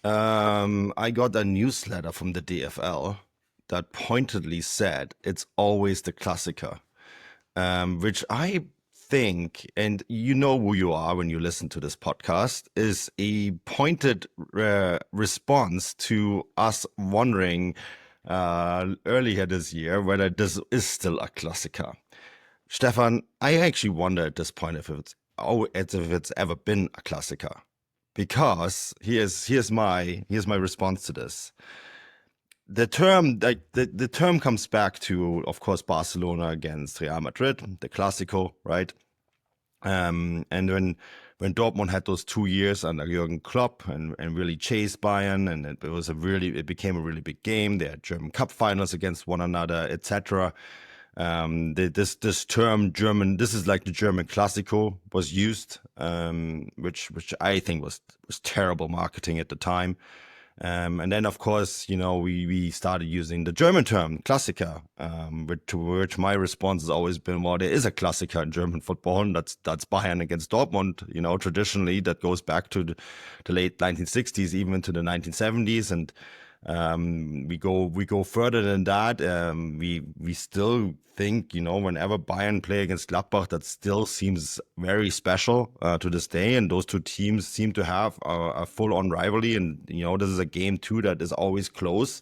I got a newsletter from the DFL that pointedly said it's always the Klassiker, which I think, and you know who you are when you listen to this podcast, is a pointed response to us wondering earlier this year whether this is still a Klassiker. Stefan, I actually wonder at this point if it's ever been a Klassiker, because here's my response to this. The term the term comes back to, of course, Barcelona against Real Madrid, the Clásico, right? And when Dortmund had those 2 years under Jürgen Klopp and really chased Bayern, and it became a really big game. They had German Cup finals against one another, etc. This term German, this is like the German Classico, was used, which I think was terrible marketing at the time. And then, of course, we started using the German term Klassiker, to which my response has always been, well, there is a Klassiker in German football, and that's Bayern against Dortmund. Traditionally, that goes back to the late 1960s, even into the 1970s, and we go further than that. We still think, whenever Bayern play against Gladbach, that still seems very special to this day. And those two teams seem to have a full-on rivalry. And, this is a game too that is always close.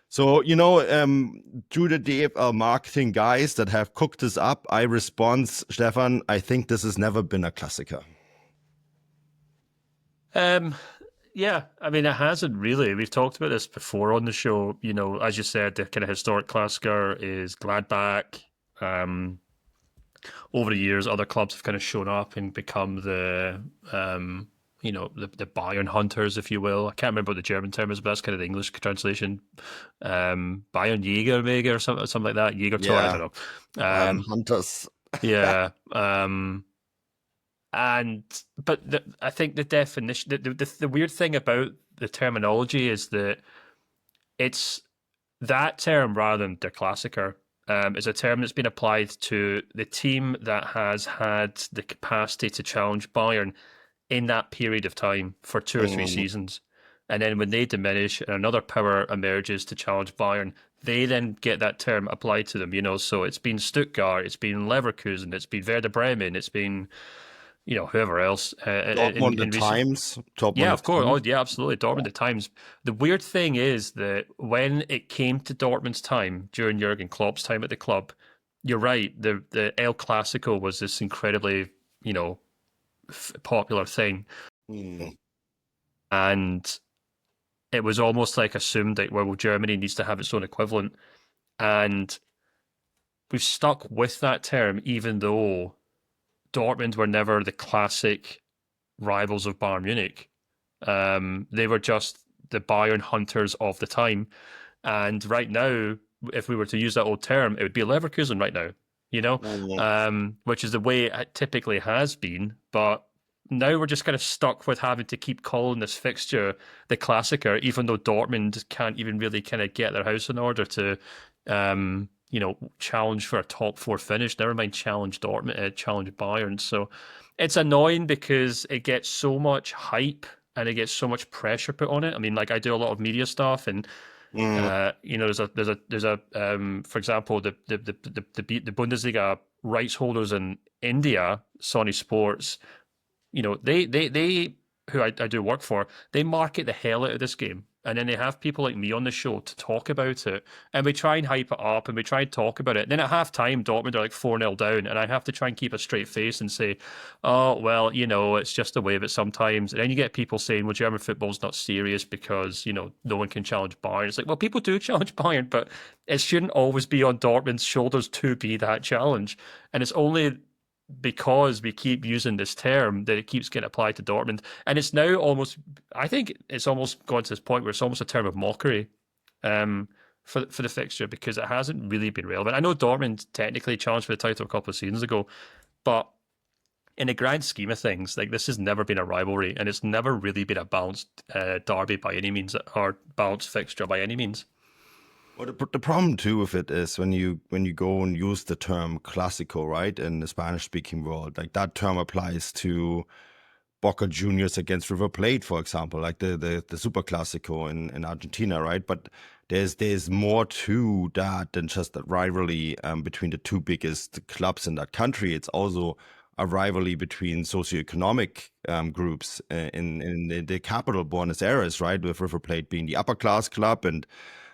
So, to the DFL marketing guys that have cooked this up, I respond, Stefan, I think this has never been a Klassiker. Yeah, I mean, it hasn't really. We've talked about this before on the show. As you said, the kind of historic Klassiker is Gladbach. Over the years, other clubs have kind of shown up and become the Bayern hunters, if you will. I can't remember what the German term is, but that's kind of the English translation. Bayern Jäger, maybe, or something like that. Jäger, yeah. I don't know. Bayern hunters. Yeah. I think the definition, the weird thing about the terminology is that it's that term rather than der Klassiker is a term that's been applied to the team that has had the capacity to challenge Bayern in that period of time for 2 or 3 seasons. And then when they diminish and another power emerges to challenge Bayern, they then get that term applied to them, So it's been Stuttgart, it's been Leverkusen, it's been Werder Bremen, it's been whoever else. Dortmund at times. Yeah, of course. Oh, yeah, absolutely. Dortmund at times. The weird thing is that when it came to Dortmund's time, during Jurgen Klopp's time at the club, you're right, the El Clasico was this incredibly, popular thing. And it was almost like assumed that, well, Germany needs to have its own equivalent. And we've stuck with that term, even though Dortmund were never the classic rivals of Bayern Munich. They were just the Bayern hunters of the time. And right now, if we were to use that old term, it would be Leverkusen right now, which is the way it typically has been. But now we're just kind of stuck with having to keep calling this fixture the Klassiker, even though Dortmund can't even really kind of get their house in order to challenge for a top 4 finish. Never mind challenge Dortmund, challenge Bayern. So it's annoying because it gets so much hype and it gets so much pressure put on it. I mean, like, I do a lot of media stuff, and there's a for example, the Bundesliga rights holders in India, Sony Sports. They who I do work for, they market the hell out of this game. And then they have people like me on the show to talk about it. And we try and hype it up and we try and talk about it. And then at half-time, Dortmund are like 4-0 down. And I have to try and keep a straight face and say, oh, well, it's just the way of it sometimes. And then you get people saying, well, German football's not serious because, no one can challenge Bayern. It's like, well, people do challenge Bayern, but it shouldn't always be on Dortmund's shoulders to be that challenge. And it's only because we keep using this term that it keeps getting applied to Dortmund. And it's now I think it's almost gone to this point where it's almost a term of mockery for the fixture, because it hasn't really been relevant. I know Dortmund technically challenged for the title a couple of seasons ago, but in the grand scheme of things, like, this has never been a rivalry, and it's never really been a balanced derby by any means, or balanced fixture by any means. Well, the problem too with it is when you go and use the term Clásico, right, in the Spanish-speaking world, like, that term applies to Boca Juniors against River Plate, for example, like the Super Classico in Argentina, right? But there's more to that than just that rivalry between the two biggest clubs in that country. It's also a rivalry between socioeconomic groups in the capital, Buenos Aires, right? With River Plate being the upper class club and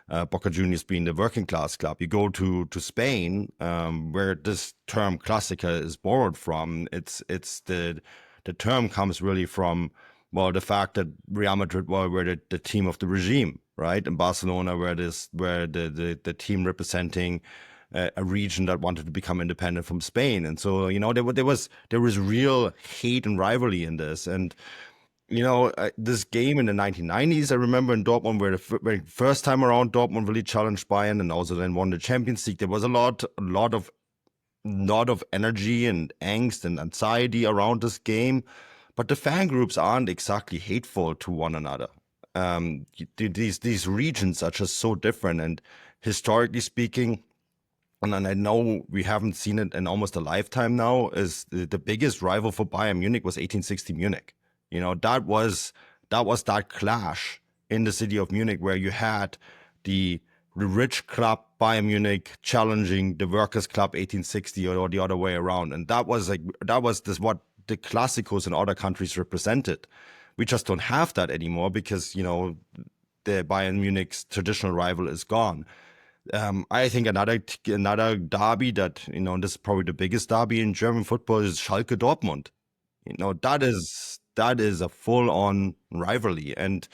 Boca Juniors being the working class club. You go to Spain, where this term Klassiker is borrowed from. It's the term comes really from, well, the fact that Real Madrid were the team of the regime, right? And Barcelona were the team representing a region that wanted to become independent from Spain. And so, there was real hate and rivalry in this. And this game in the 1990s, I remember in Dortmund, where the first time around Dortmund really challenged Bayern and also then won the Champions League. There was a lot of energy and angst and anxiety around this game, but the fan groups aren't exactly hateful to one another. These regions are just so different, and historically speaking, and I know we haven't seen it in almost a lifetime now, is the biggest rival for Bayern Munich was 1860 Munich. That was that clash in the city of Munich where you had the rich club Bayern Munich challenging the workers club 1860 or the other way around. And that was what the Classicos in other countries represented. We just don't have that anymore because, the Bayern Munich's traditional rival is gone. I think another derby that, this is probably the biggest derby in German football is Schalke Dortmund. That is a full-on rivalry. And,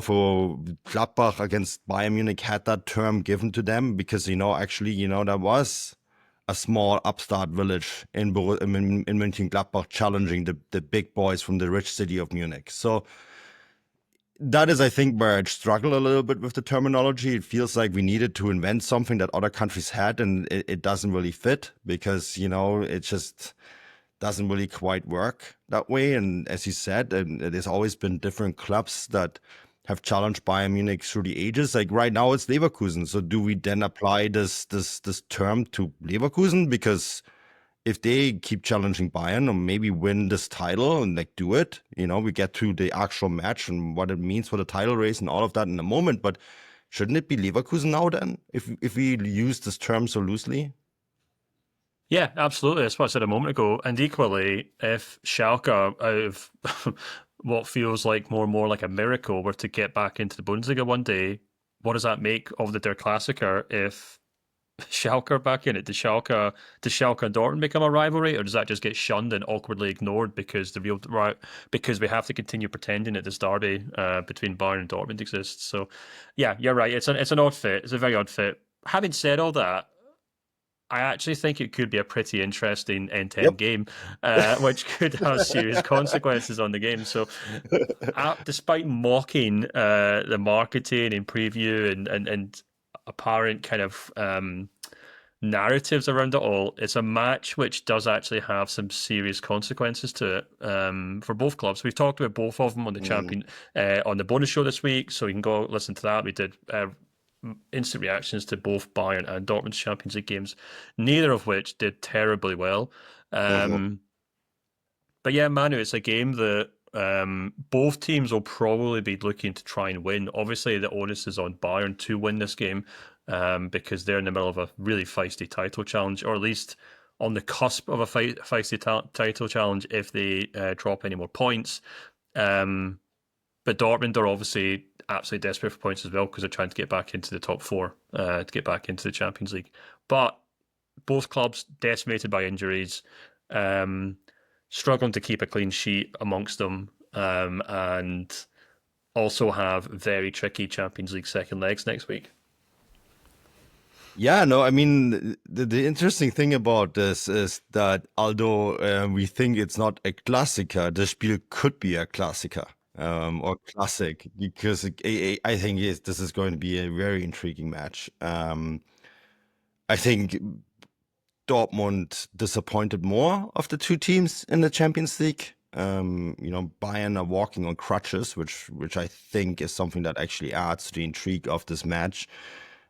for Gladbach against Bayern Munich had that term given to them because, actually, there was a small upstart village in Mönchengladbach challenging the big boys from the rich city of Munich. So that is, I think, where I struggle a little bit with the terminology. It feels like we needed to invent something that other countries had, and it doesn't really fit because, it just doesn't really quite work that way. And as you said, there's always been different clubs that have challenged Bayern Munich through the ages. Like right now it's Leverkusen. So do we then apply this term to Leverkusen? Because if they keep challenging Bayern or maybe win this title and do it, we get to the actual match and what it means for the title race and all of that in a moment. But shouldn't it be Leverkusen now then, if we use this term so loosely? Yeah, absolutely. That's what I said a moment ago. And equally, if Schalke, out of what feels like more and more like a miracle, were to get back into the Bundesliga one day, what does that make of the Der Klassiker if Schalke are back in it? Does Schalke and Dortmund become a rivalry, or does that just get shunned and awkwardly ignored because because we have to continue pretending that this derby between Bayern and Dortmund exists? So, yeah, you're right. It's an odd fit. It's a very odd fit. Having said all that, I actually think it could be a pretty interesting end-to-end game, which could have serious consequences on the game. So, despite mocking the marketing and preview and apparent kind of narratives around it all, it's a match which does actually have some serious consequences to it for both clubs. We've talked about both of them on the on the bonus show this week, so you can go listen to that. We did instant reactions to both Bayern and Dortmund's Champions League games, neither of which did terribly well. But yeah, Manu, it's a game that both teams will probably be looking to try and win. Obviously, the onus is on Bayern to win this game because they're in the middle of a really feisty title challenge, or at least on the cusp of a feisty title challenge if they drop any more points. But Dortmund are obviously absolutely desperate for points as well because they're trying to get back into the top four, to get back into the Champions League. But both clubs decimated by injuries, struggling to keep a clean sheet amongst them, and also have very tricky Champions League second legs next week. Yeah, no, I mean, the interesting thing about this is that although we think it's not a Klassiker, the Spiel could be a Klassiker. Or classic, because I think this is going to be a very intriguing match. I think Dortmund disappointed more of the two teams in the Champions League. Bayern are walking on crutches, which I think is something that actually adds to the intrigue of this match.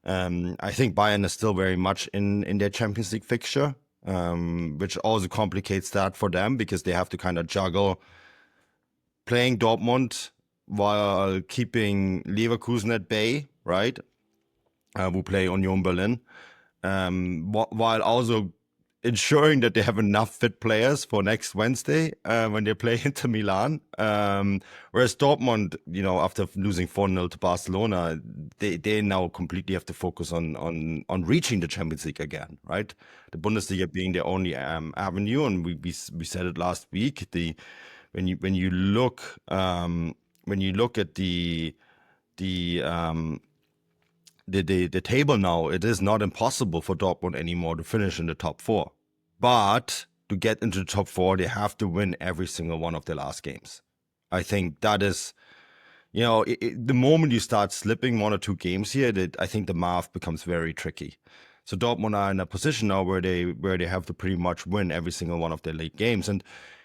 I think Bayern is still very much in their Champions League fixture, which also complicates that for them because they have to kind of juggle playing Dortmund while keeping Leverkusen at bay, right? Who play Union Berlin, while also ensuring that they have enough fit players for next Wednesday when they play Inter Milan. Whereas Dortmund, after losing 4-0 to Barcelona, they now completely have to focus on reaching the Champions League again, right? The Bundesliga being their only avenue, and we said it last week. When you look at the table now, it is not impossible for Dortmund anymore to finish in the top four. But to get into the top four, they have to win every single one of their last games. I think that is, the moment you start slipping one or two games here, I think the math becomes very tricky. So Dortmund are in a position now where they have to pretty much win every single one of their league games. And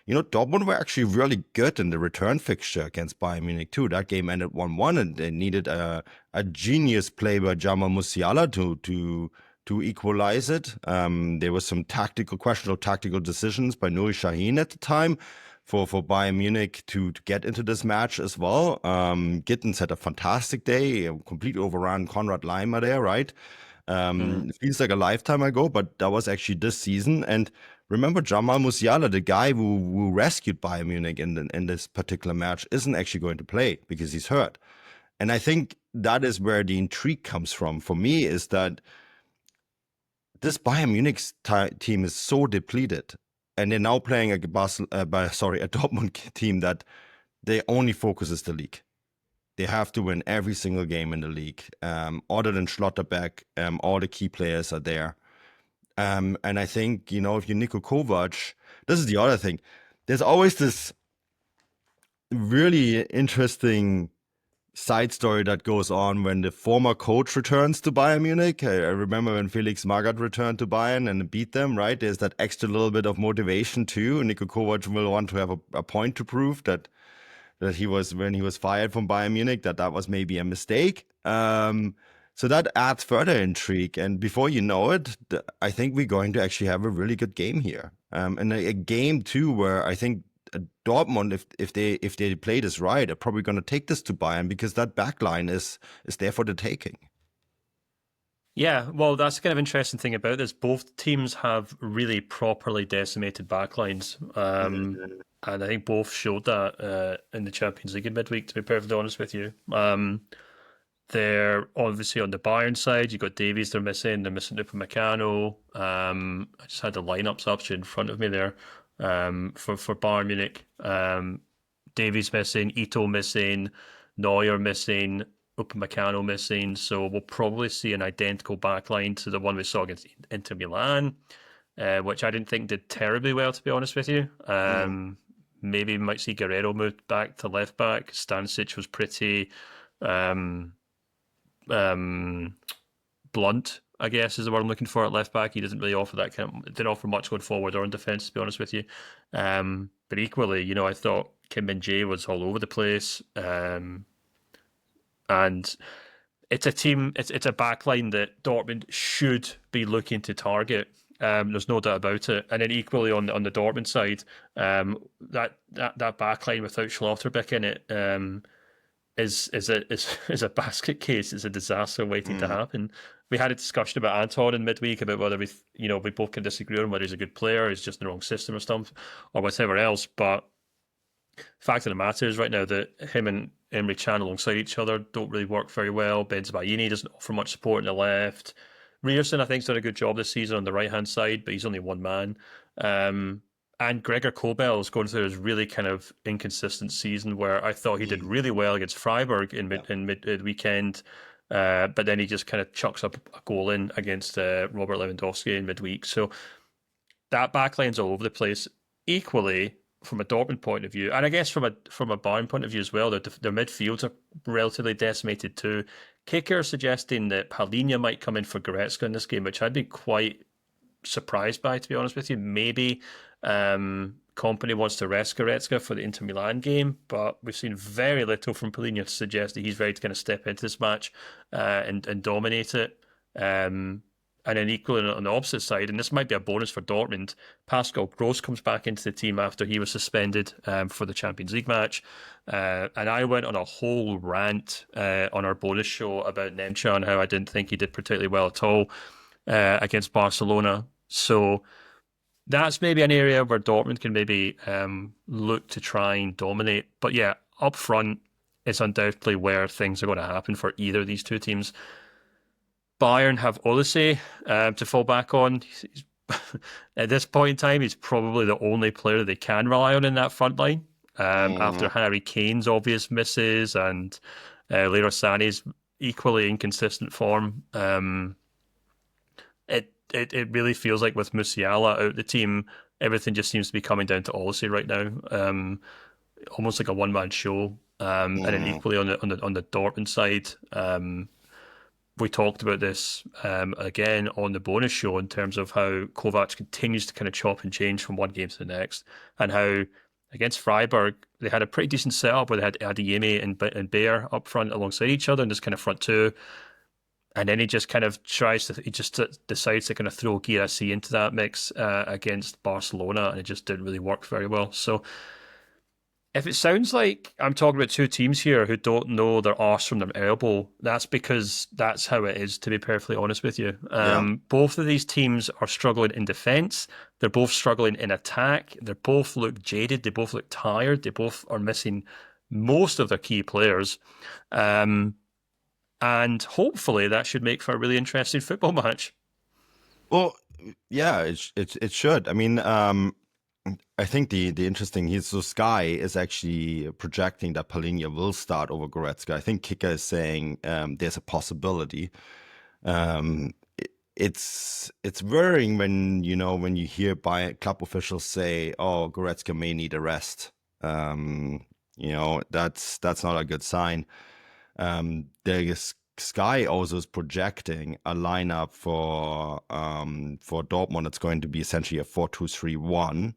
Dortmund were actually really good in the return fixture against Bayern Munich too. That game ended 1-1, and they needed a genius play by Jamal Musiala to equalize it. There was some questionable tactical decisions by Nuri Sahin at the time for Bayern Munich to get into this match as well. Gittins had a fantastic day, completely overran Konrad Leimer there, right? It feels like a lifetime ago, but that was actually this season. And remember, Jamal Musiala, the guy who rescued Bayern Munich in this particular match, isn't actually going to play because he's hurt. And I think that is where the intrigue comes from for me, is that this Bayern Munich team is so depleted, and they're now playing a Dortmund team that their only focus is the league. They have to win every single game in the league. Other than Schlotterbeck, all the key players are there. And I think, if you're Niko Kovac, this is the other thing. There's always this really interesting side story that goes on when the former coach returns to Bayern Munich. I remember when Felix Magath returned to Bayern and beat them, right? There's that extra little bit of motivation too. Niko Kovac will want to have a point to prove that he was, when he was fired from Bayern Munich, that was maybe a mistake. So that adds further intrigue. And before you know it, I think we're going to actually have a really good game here. And a game too where I think Dortmund, if they play this right, are probably going to take this to Bayern, because that backline is there for the taking. Yeah, well, that's the kind of interesting thing about this. Both teams have really properly decimated backlines. And I think both showed that in the Champions League in midweek, to be perfectly honest with you. They're obviously on the Bayern side. You've got Davies, they're missing Upamecano. I just had the lineups up in front of me there for Bayern Munich. Davies missing, Ito missing, Neuer missing, Upamecano missing. So we'll probably see an identical backline to the one we saw against Inter Milan, which I didn't think did terribly well, to be honest with you. Maybe we might see Guerrero moved back to left back. Stanisic was pretty blunt, I guess is the word I'm looking for, at left back. He doesn't really offer that didn't offer much going forward or in defence, to be honest with you. But equally, I thought Kim Min-jae was all over the place. And it's a team, it's a backline that Dortmund should be looking to target. There's no doubt about it. And then equally on the Dortmund side, that backline without Schlotterbeck in it is a basket case. It's a disaster waiting to happen. We had a discussion about Anton in midweek about whether we both can disagree on whether he's a good player, he's just in the wrong system or something, or whatever else. But fact of the matter is right now that him and Emre Can alongside each other don't really work very well. Bensebaini doesn't offer much support on the left. Ryerson, I think, has done a good job this season on the right-hand side, but he's only one man. And Gregor Kobel is going through his really kind of inconsistent season, where I thought he did really well against Freiburg in mid weekend, but then he just kind of chucks up a goal in against Robert Lewandowski in midweek. So that backline's all over the place. Equally, from a Dortmund point of view, and I guess from a Bayern point of view as well, their midfields are relatively decimated too. Kicker suggesting that Palhinha might come in for Goretzka in this game, which I'd be quite surprised by, to be honest with you. Maybe Kompany wants to rest Goretzka for the Inter Milan game, but we've seen very little from Palhinha to suggest that he's ready to kind of step into this match and dominate it. And then equally on the opposite side, and this might be a bonus for Dortmund, Pascal Gross comes back into the team after he was suspended for the Champions League match. And I went on a whole rant on our bonus show about Nemcha and how I didn't think he did particularly well at all against Barcelona. So that's maybe an area where Dortmund can maybe look to try and dominate. But yeah, up front, it's undoubtedly where things are going to happen for either of these two teams. Bayern have Olise to fall back on. At this point in time, he's probably the only player they can rely on in that front line. After Harry Kane's obvious misses and Leroy Sané's equally inconsistent form, it really feels like with Musiala out the team, everything just seems to be coming down to Olise right now. Almost like a one-man show. And then equally on the Dortmund side, we talked about this again on the bonus show in terms of how Kovac continues to kind of chop and change from one game to the next, and how against Freiburg they had a pretty decent setup where they had Adeyemi and Bayer up front alongside each other in this kind of front two, and then he just kind of decides to kind of throw Guirassy into that mix against Barcelona, and it just didn't really work very well. So if it sounds like I'm talking about two teams here who don't know their arse from their elbow, that's because that's how it is, to be perfectly honest with you. Both of these teams are struggling in defence. They're both struggling in attack. They both look jaded. They both look tired. They both are missing most of their key players. And hopefully that should make for a really interesting football match. Well, yeah, it should. I mean, I think the interesting so Sky is actually projecting that Palhinha will start over Goretzka. I think Kicker is saying there's a possibility. It's worrying when you hear by club officials say, "Oh, Goretzka may need a rest." That's not a good sign. The Sky also is projecting a lineup for Dortmund. It's going to be essentially a 4-2-3-1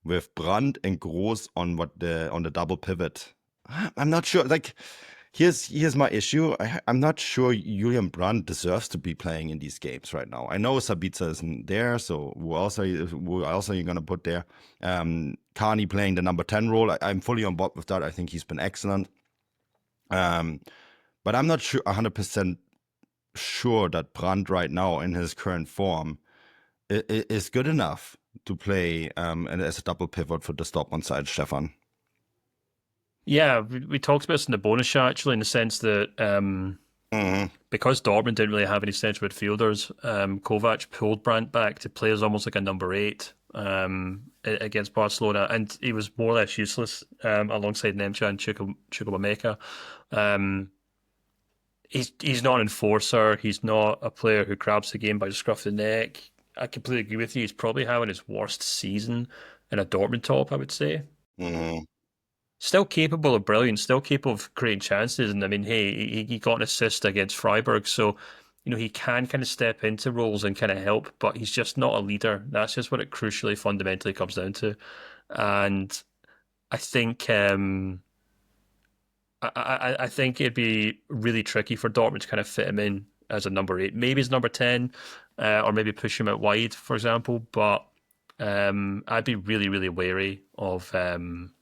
with Brandt and Groß on the double pivot. I'm not sure. Like, here's my issue. I'm not sure Julian Brandt deserves to be playing in these games right now. I know Sabitzer isn't there, so who else are you going to put there? Carney playing the number 10 role. I'm fully on board with that. I think he's been excellent. But I'm not sure 100% sure that Brandt right now in his current form is good enough to play as a double pivot for the Dortmund side, Stefan. Yeah, we talked about this in the bonus show, actually, in the sense that because Dortmund didn't really have any central midfielders, Kovac pulled Brandt back to play as almost like a number 8 against Barcelona, and he was more or less useless alongside Nemcha and Chukwuemeka. He's not an enforcer. He's not a player who grabs the game by the scruff of the neck. I completely agree with you. He's probably having his worst season in a Dortmund top, I would say. Still capable of brilliance, still capable of creating chances. And I mean, hey, he got an assist against Freiburg. So, he can kind of step into roles and kind of help, but he's just not a leader. That's just what it crucially, fundamentally comes down to. And I think I think it'd be really tricky for Dortmund to kind of fit him in as a number 8. Maybe as number 10, or maybe push him out wide, for example. But I'd be really, really wary of him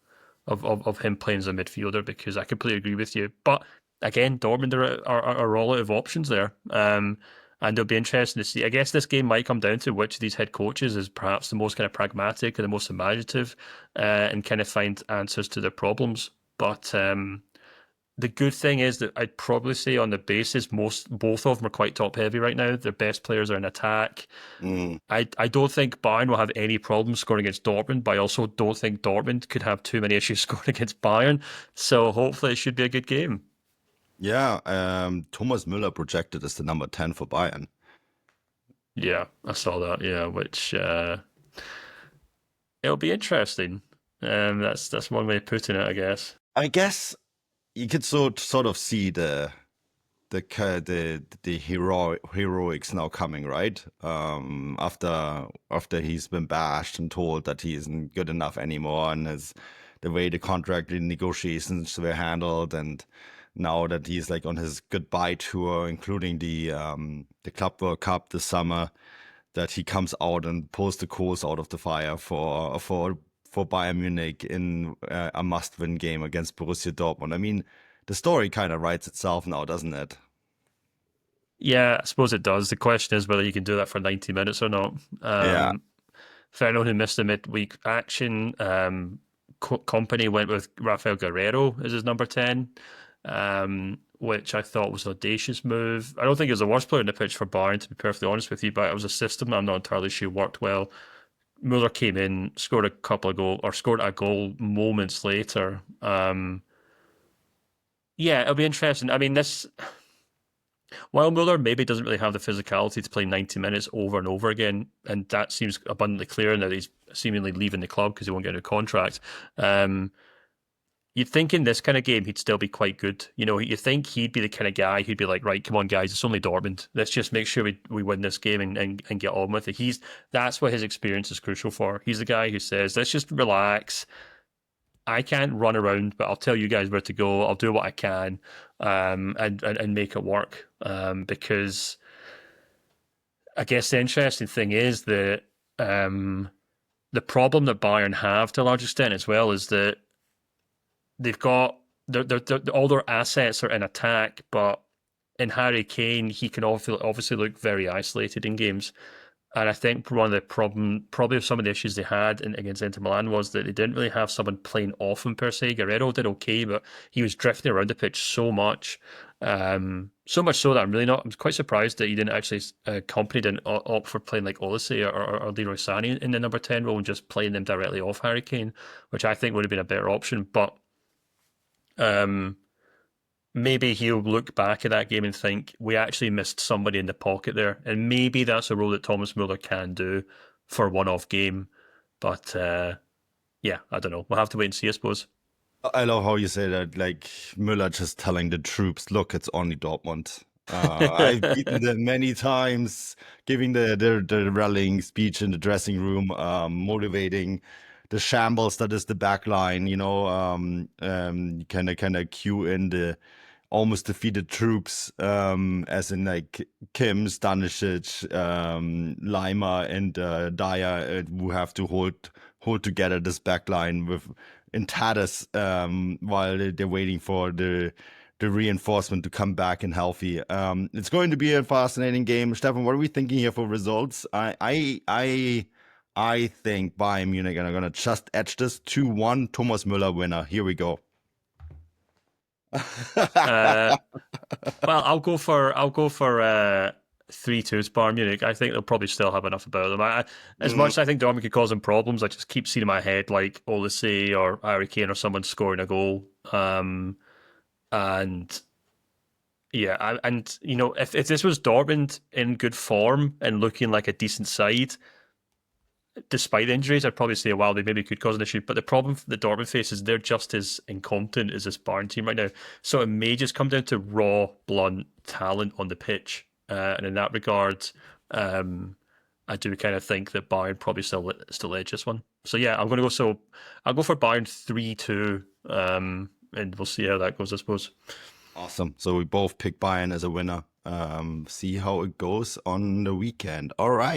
playing as a midfielder, because I completely agree with you. But again, Dortmund are all out of options there. And it'll be interesting to see. I guess this game might come down to which of these head coaches is perhaps the most kind of pragmatic and the most imaginative, and kind of find answers to their problems. But the good thing is that I'd probably say on the basis both of them are quite top heavy right now. Their best players are in attack. I don't think Bayern will have any problems scoring against Dortmund, but I also don't think Dortmund could have too many issues scoring against Bayern. So hopefully it should be a good game. Yeah, Thomas Müller projected as the number 10 for Bayern. Yeah, I saw that. Yeah, which it'll be interesting. That's one way of putting it, I guess. I guess you could sort of see the heroics now coming, right? After he's been bashed and told that he isn't good enough anymore, and the way the contract negotiations were handled, and now that he's like on his goodbye tour, including the Club World Cup this summer, that he comes out and pulls the coals out of the fire for Bayern Munich in a must-win game against Borussia Dortmund. I mean, the story kind of writes itself now, doesn't it? Yeah, I suppose it does. The question is whether you can do that for 90 minutes or not. Yeah. For anyone who missed the midweek action, Company went with Rafael Guerrero as his number 10, which I thought was an audacious move. I don't think he was the worst player in the pitch for Bayern, to be perfectly honest with you, but it was a system I'm not entirely sure worked well. Muller came in, scored a goal moments later. Yeah, it'll be interesting. I mean, while Muller maybe doesn't really have the physicality to play 90 minutes over and over again, and that seems abundantly clear now that he's seemingly leaving the club because he won't get a contract. You'd think in this kind of game he'd still be quite good. You know, you think he'd be the kind of guy who'd be like, right, come on, guys, it's only Dortmund. Let's just make sure we win this game and get on with it. That's what his experience is crucial for. He's the guy who says, let's just relax. I can't run around, but I'll tell you guys where to go. I'll do what I can, and make it work. Because I guess the interesting thing is that the problem that Bayern have to a large extent as well is that they've got all their assets are in attack, but in Harry Kane, he can obviously look very isolated in games. And I think one of the probably some of the issues they had against Inter Milan was that they didn't really have someone playing off him per se. Guerrero did okay, but he was drifting around the pitch so much. So much so that I'm quite surprised that he didn't actually, Company didn't opt for playing like Olise or Leroy Sané in the number 10 role and just playing them directly off Harry Kane, which I think would have been a better option. But maybe he'll look back at that game and think, we actually missed somebody in the pocket there. And maybe that's a role that Thomas Muller can do for a one-off game. But yeah, I don't know. We'll have to wait and see, I suppose. I love how you say that, like Müller just telling the troops, look, it's only Dortmund. I've beaten them many times, giving the rallying speech in the dressing room, motivating the shambles that is the back line, kind of cue in the almost defeated troops, as in like Kim, Stanisic, Lima, and Dyer, who have to hold together this back line in tatters, while they're waiting for the reinforcement to come back and healthy. It's going to be a fascinating game. Stefan, what are we thinking here for results? I think Bayern Munich are going to just edge this 2-1. Thomas Müller winner. Here we go. Well, I'll go for 3-2 Bayern Munich. I think they'll probably still have enough about them. As much as I think Dortmund could cause them problems, I just keep seeing in my head like Olise or Harry Kane or someone scoring a goal. And yeah, and you know, if this was Dortmund in good form and looking like a decent side, despite injuries, I'd probably say, wow, they maybe could cause an issue. But the problem that Dortmund faces, they're just as incompetent as this Bayern team right now. So it may just come down to raw, blunt talent on the pitch. And in that regard, I do kind of think that Bayern probably still edge this one. So yeah, I'll go for Bayern 3-2, and we'll see how that goes, I suppose. Awesome. So we both pick Bayern as a winner. See how it goes on the weekend. All right.